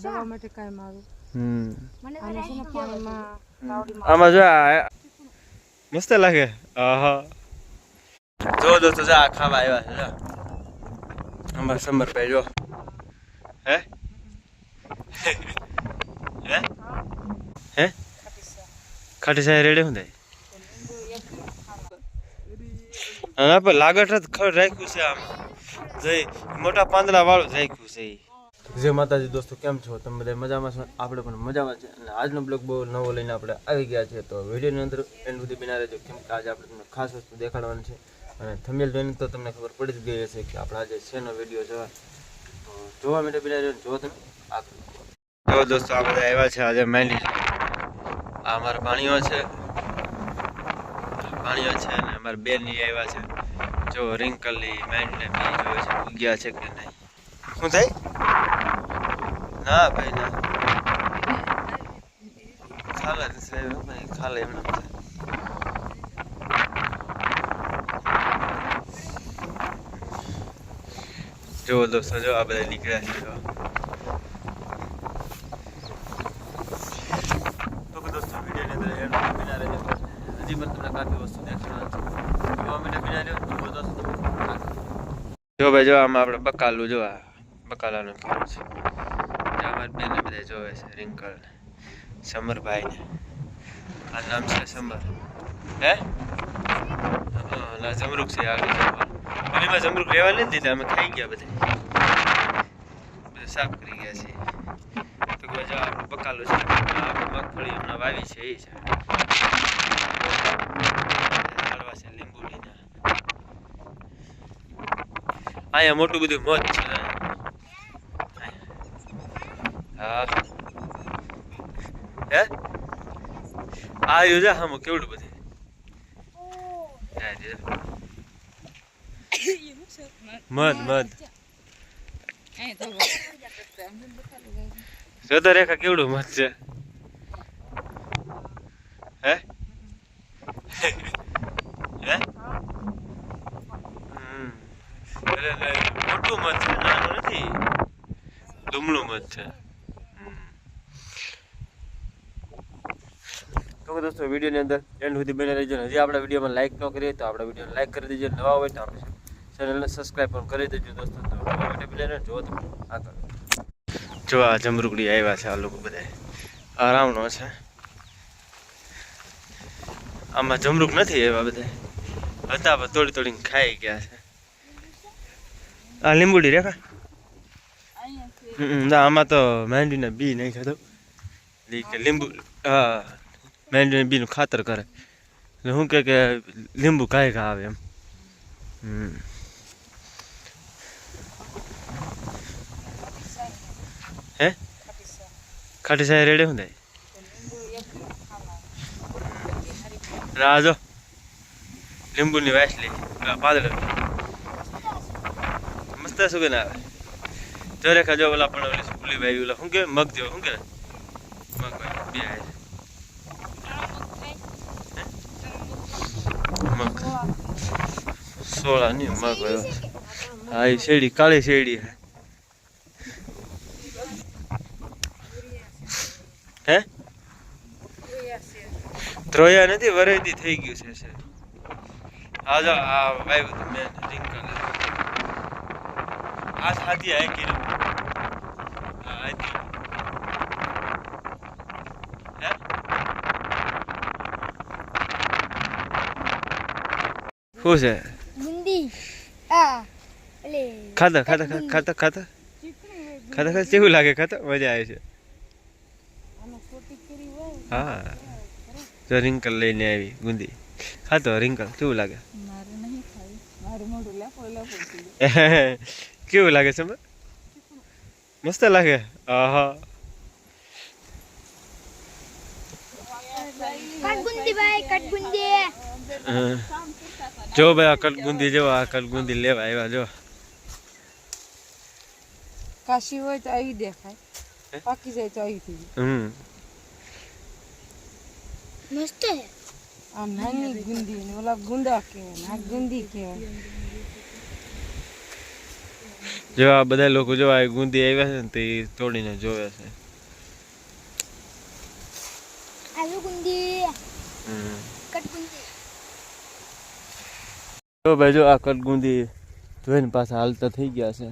દવા માટે કામ આવે. આને છે ને પાણીમાં પાવડીમાં આમાં જો મસ્ત લાગે. આહા જો દોસ્તો જો આ ખાવા આવ્યા છે જો અમાર સમરભાઈ જો હે હે હે ખાટી સાય રેડે હું થાય હા પણ લાગટ જ ખડ રાખ્યું છે આમ જઈ મોટા પાંદડા વાળું રાખ્યું છે. જય માતાજી દોસ્તો, કેમ છો તમે બધા? મજામાં છો? આપણે પણ મજામાં છે. અને આજનો બ્લોગ બહુ નવો લઈને આપણે આવી ગયા છે. તો વિડીયોની અંદર એન્ડ સુધી બના રહેજો, કેમ કે આજે આપણે તમને ખાસ વસ્તુ દેખાડવાની છે. અને થંબનેલ જોઈને તો તમને ખબર પડી જ ગઈ હશે કે આપણે આજે શેનો વિડીયો જોવા. તો જોવા માટે બના રહેજો. જો તમે આગળ જો દોસ્તો આ બધા આવ્યા છે આજે મેંડી. આ અમારા ભાણીઓ છે અને અમારા બેનની આવ્યા છે. જો રિંકલની મેંડને બી જોવે છે ઉગ્યા છે કે નહીં. શું થાય? ના ભાઈ ના ખાલે ખાલે એમ જો દોસ્તો જો આ બધા નીકળ્યા છે. તો દોસ્તો વિડીયોની અંદર બિના રહેજો. હજી પણ તમને કાફી વસ્તુ દેખાડવાની છે. જોવા માટે બિના રહ્યો જો દોસ્તો. જો ભાઈ જો આમાં આપણે બકાલું જો આ બકાલાનું કહેવું છે. અમારા બેને બધા જોવે છે રિંકલ સમરભાઈ ને. આ નામ છે સમર. હે ના જમરૂક છે આગળ. પેલીમાં જમરૂક લેવા નથી દીધા, અમે ખાઈ ગયા બધા સાફ કરી ગયા છીએ. તો જો આપણું બકાલું છે. આપણે મગફળી હમણાં વાવી છે એ છે. હાલવા છે લીંબુડીના. અહીંયા મોટું બધું મોજ છે. હા હે આ યોજા હમ કેવડું બધું મધ જોતો રેખા કેવડું મધ છે. હે હે મોટું મધ છે, નાનું નથી. ડુમલું મધ છે. તો દોસ્તો વિડીયોની અંદર એન્ડ સુધી બને રહેજો. હજી આપણા વિડીયોમાં લાઈક ન કરીએ તો આપણા વિડીયોને લાઈક કરી દેજો. નવા હોય તો આપણે ચેનલને સબસ્ક્રાઈબ પણ કરી દેજો દોસ્તો. તો વિડીયો બને જો તમે આગળ જો આ જમરૂકડી આવ્યા છે. આ લોકો બધા આરામનો છે. આમાં જમરૂક નથી એવા બધા હતા પણ તોડી તોડીને ખાઈ ગયા છે. આ લીંબુડી રેખા ના આમાં તો મેંડીને બી નહીં ખાતો લીંબુ. હા મેંડીને બીનું ખાતર કરે એટલે શું કે લીંબુ કાંઈ ઘા આવે એમ. હે ખાટી સાય રેડે શું થાય ના જો લીંબુની વાસલી પાદળ મસ્ત સુગંધ આવે. જો રેખા જો ઓલા પણ ઓલી ફૂલી ભાઈ ઓલા શું કે મગ જેવો શું કે મગ ભાઈ બે મગ સોળા ની મગ હોય. હા એ શેરડી કાળી શેરડી હે ત્રોયા નથી વરેદી થઈ ગયું છે. હા જો આ વાયુ મેં રિંકલ આ સાદી આ કે આ હે શું છે ગુંદી આ એટલે ખાતા ખાતા ખાતા ખાતા ખાતા કેવું લાગે? ખાતા મજા આવે છે. હા જો રિંકલ લઈને આવી ગુંદી ખાતો. રિંકલ કેવું લાગે? કેવું લાગે છે? મસ્ત લાગે. આહા જો ભાઈ આ કટબુંદી જો આ કટબુંદી લેવા આવ્યા. જો કાશી હોય તો આવી દેખાય, પાકી જાય તો આવી થઈ મસ્ત હે. આ નાની ગુંદી ને ઓલા ગુંદા કહેવાય, આ ગુંદી કહેવાય. જો આ બધા લોકો જો આ ગુંદી આવ્યા છે ને તે તોડીને જોવે છે. તો ભાઈ જો આ કટગુંદી જોઈને પાછા હાલતા થઈ ગયા છે.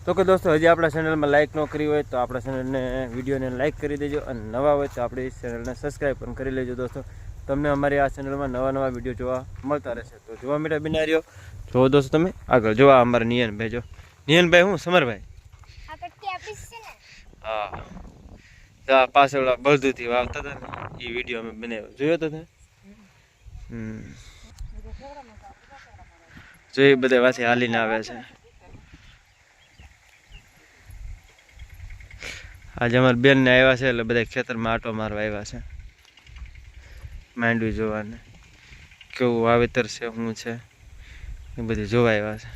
તો કે દોસ્તો હજી આપણા ચેનલમાં લાઈક ન કરી હોય તો આપણા ચેનલને વિડીયોને લાઈક કરી દેજો અને નવા હોય તો આપણી ચેનલને સબસ્ક્રાઈબ પણ કરી લેજો દોસ્તો. તમને અમારી આ ચેનલમાં નવા વિડીયો જોવા મળતા રહેશે. તો જોવા માટે બિના રહ્યો જો દોસ્તો તમે આગળ જોવા અમારા નિયનભાઈ જો નિયનભાઈ હું સમરભાઈ હા પાછળ બળદુથી વાવતા હતા ને એ વિડીયો અમે બનાવ્યો જોયો તો જો એ બધા પાછી હાલીને આવે છે. આજે અમારા બેન ને આવ્યા છે એટલે બધા ખેતરમાં આટો મારવા આવ્યા છે માંડવી જોવાને કેવું વાવેતર છે શું છે એ બધી જોવા આવ્યા છે.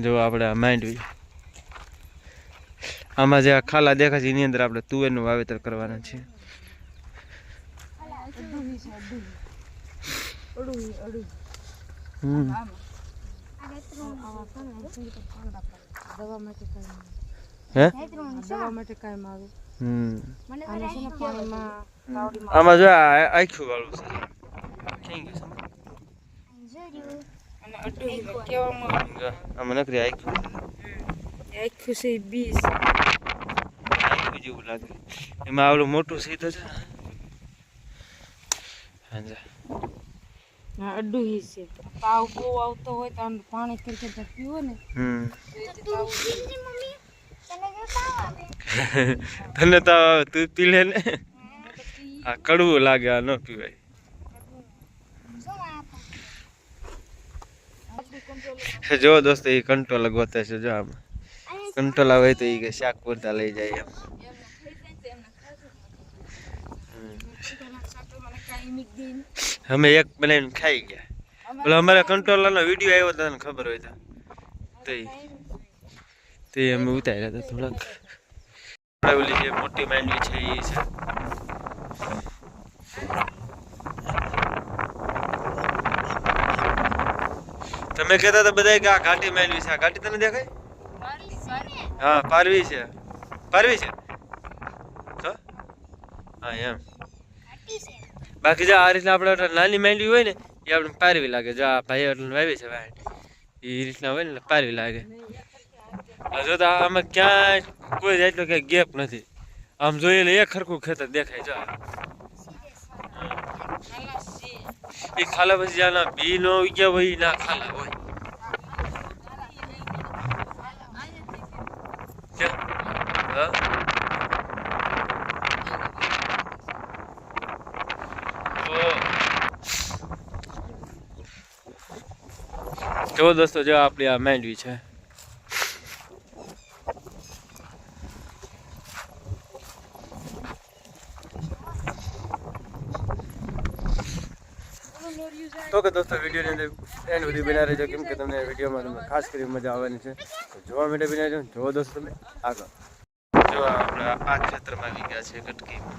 જો આપણે આ માંડવી આમાં જે આ ખાલા દેખાય છે એની અંદર આપણે તુવેરનું વાવેતર કરવાના છે. આમાં જો આખું વાળું છે આમાં નકરી આખું છે બીસ આખું જેવું લાગે એમાં આવડું મોટું સીધો છે અડ્ડું છે તાવ બહુ આવતો હોય તો પાણી કરી પીવો ને તને તો તું પી લે ને આ કડવું લાગે આ ન પીવાય. જો દોસ્તો એ કંટ્રોલ ગોતે છે જો આમાં કંટ્રોલ આવે તો એ શાક પૂરતા લઈ જાય એમ. અમે એક બનાવીને ખાઈ ગયા બોલે અમારા કંટ્રોલરનો વિડીયો આવ્યો તને ખબર હોય તો તે અમે ઉતાર્યા હતા થોડાક. ઓલી જે મોટી માંડવી છે એ છે તમે કહેતા હતા બધા કે આ ઘાટી માંડવી છે. આ ઘાટી તને દેખાય? હા પારવી છે પારવી છે તો હા એમ. બાકી જો આ રીતના આપણે નાની માંડવી હોય ને એ આપણે પારવી લાગે. જો આ ભાઈ એટલે વાવી છે વાડ એ રીતના હોય ને પારવી લાગે. જો તો આમાં ક્યાંય કોઈ જાતનો ક્યાંય ગેપ નથી. આમ જોઈએ એટલે એક ખરખું ખેતર દેખાય. જો એ ખાલા પછી જ્યાં બી નો ઉગ્યા હોય ના ખાલા હોય. જો દોસ્તો જો આપણી આ માંડવી છે. તો કે દોસ્તો વિડીયોની અંદર એન્ડ સુધી બના રહેજો કેમ કે તમને વિડીયોમાં તમને ખાસ કરી મજા આવવાની છે. તો જોવા માટે બના રહેજો. જો દોસ્તો તમે આગળ જો આપણે આ ખેતરમાં આવી ગયા છે કટકીમાં.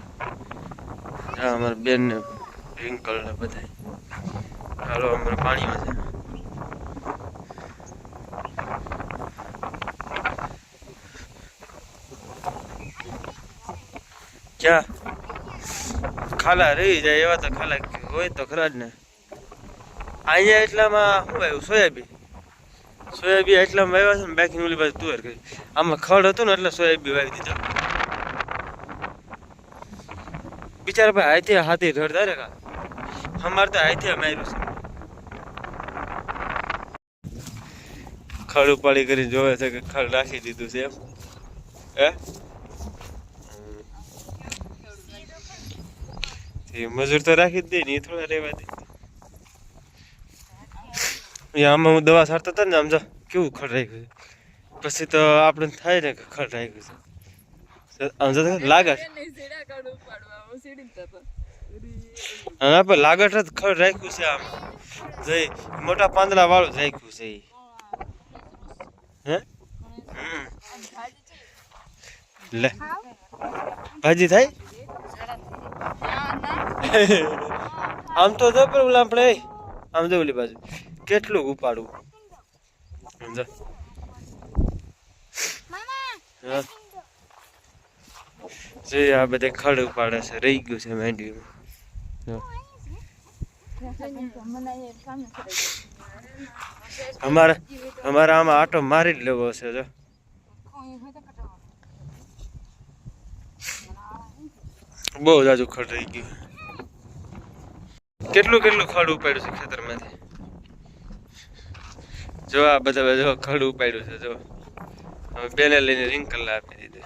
અમારા બેન ને રિંકલ ને બધા હાલો અમારે પાણીમાં છે. ક્યાં ખાલા રહી જાય એવા તો ખાલા હોય તો ખરા જ ને. અહીંયા એટલામાં શું આવ્યું સોયાબીન એટલામાં વાવ્યા છે ને બાકી ઓલી બાજુ તુવેર કરી. આમાં ખડ હતું ને એટલે સોયાબીન વાવી દીધા. બિચારા ભાઈ હાથે હાથી રડતા રે કા અમારે તો હાથે માર્યું છે. ખડ ઉપાડી કરીને જોવે છે કે ખડ રાખી દીધું છે એમ હે મજૂર તો રાખી જ દે ને થોડા રહેવા દે. આમાં હું દવા છાંટતો હતો ને આમ જો કેવું ખડ રાખ્યું છે. પછી તો આપણે થાય ને કે ખડ રાખ્યું છે આમ જો લાગે હા પણ લાગટ જ ખડ રાખ્યું છે. આમ જઈ મોટા પાંદડા વાળું જ રાખ્યું છે હે લે ભાજી થાય આમ તો જો પણ આપણે આમ જો ઓલી બાજુ કેટલું ઉપાડવું સમજો હા જે આ બધે ખડ ઉપાડે છે રહી ગયું છે માંડવીમાં અમારે આમાં આટો મારી જ લેવો છે જો બહુ જાજુ ખડ રહી ગયું કેટલું ખડ ઉપાડ્યું છે ખેતરમાંથી જો આ બધા જો ખડ ઉપાડ્યું છે જો હવે બેને લઈને રિંકલ આપી દીધું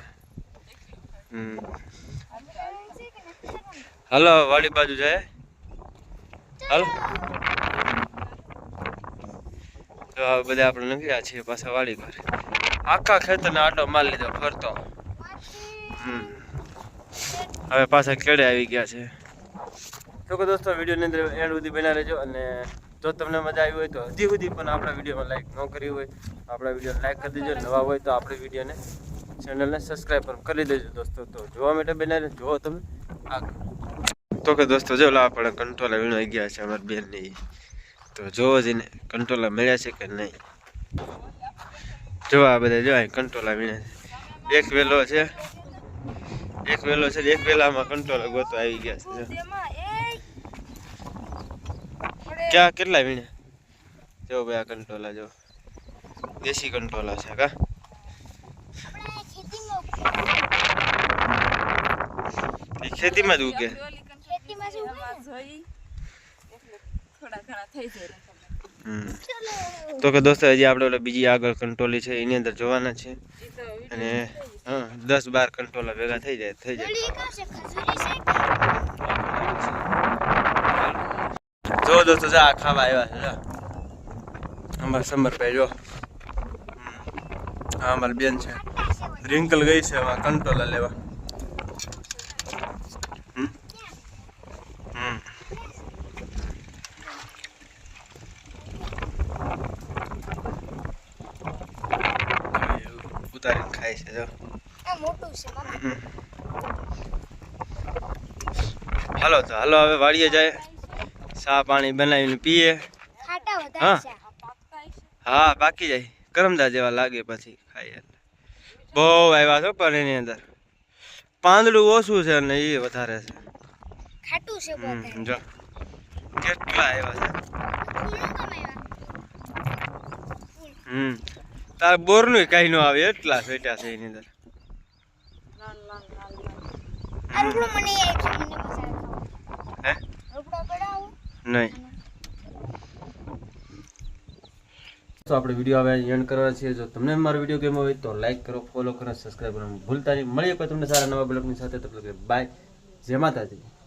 હાલો વાડી બાજુ જાય હાલો તો આ બધા આપણે નીકળ્યા છીએ પાછા વાડી ઘરે આખા ખેતરને આટો માર લીધો ફરતો હવે પાછા કેડે આવી ગયા છે તો કે દોસ્તો વિડીયોની અંદર એન્ડ સુધી બના રહેજો અને જો તમને મજા આવી હોય તો હજી સુધી પણ આપણા વિડીયોમાં લાઈક ન કરી હોય આપણા વિડીયોને લાઈક કરી દેજો નવા હોય તો આપણે વિડીયોને ચેનલને સબસ્ક્રાઈબ પણ કરી દેજો દોસ્તો તો જોવા માટે બના રહેજો જોવો તમે આગળ તો કે દોસ્તો જો આપણે કંટ્રોલર વીણાઈ ગયા છે અમારી બેનની તો જોવો જઈને કંટ્રોલર મળ્યા છે કે નહીં જોવા બધા જો કંટ્રોલર વીણ્યા છે એક વેલો છે એક વેલામાં કંટ્રોલર ગોતો આવી ગયા છે ક્યાં કેટલા વીણે જો ભાઈ આ કંટ્રોલર જો દેશી કંટ્રોલર છે કા ખેતીમાં જ ઉગે તો કે દોસ્તો હજી આપણે બીજી આગળ કંટ્રોલી છે એની અંદર જોવાના છે અને હા 10-12 કંટ્રોલર ભેગા થઈ જાય જો દોસ્તો જા ખાવા આવ્યા છે અમારા સમરભાઈ જો હા અમારી બેન છે રિંકલ ગઈ છે હવે કંટ્રોલર લેવા ઉતારીને ખાય છે જો હાલો તો હાલો હવે વાડીએ જાય ચા પાણી બનાવીને પીએ હા પાકી જાય કરમદા જેવા લાગે પછી ખાઈએ બહુ આવ્યા છો પણ એની અંદર પાંદડું ઓછું છે ને એ વધારે છે જો કેટલા આવ્યા છે તાર બોરનું કઈ ન આવે એટલા સેટા છે એની અંદર હે નહીં તો આપણે વિડીયો હવે એન્ડ કરવા છીએ જો તમને મારો વિડીયો ગમ્યો હોય તો લાઈક કરો ફોલો કરો સબસ્ક્રાઈબ કરવાનું ભૂલતા નહીં મળીએ કોઈ તમને સારા નવા બ્લોગની સાથે તો બાય જય માતાજી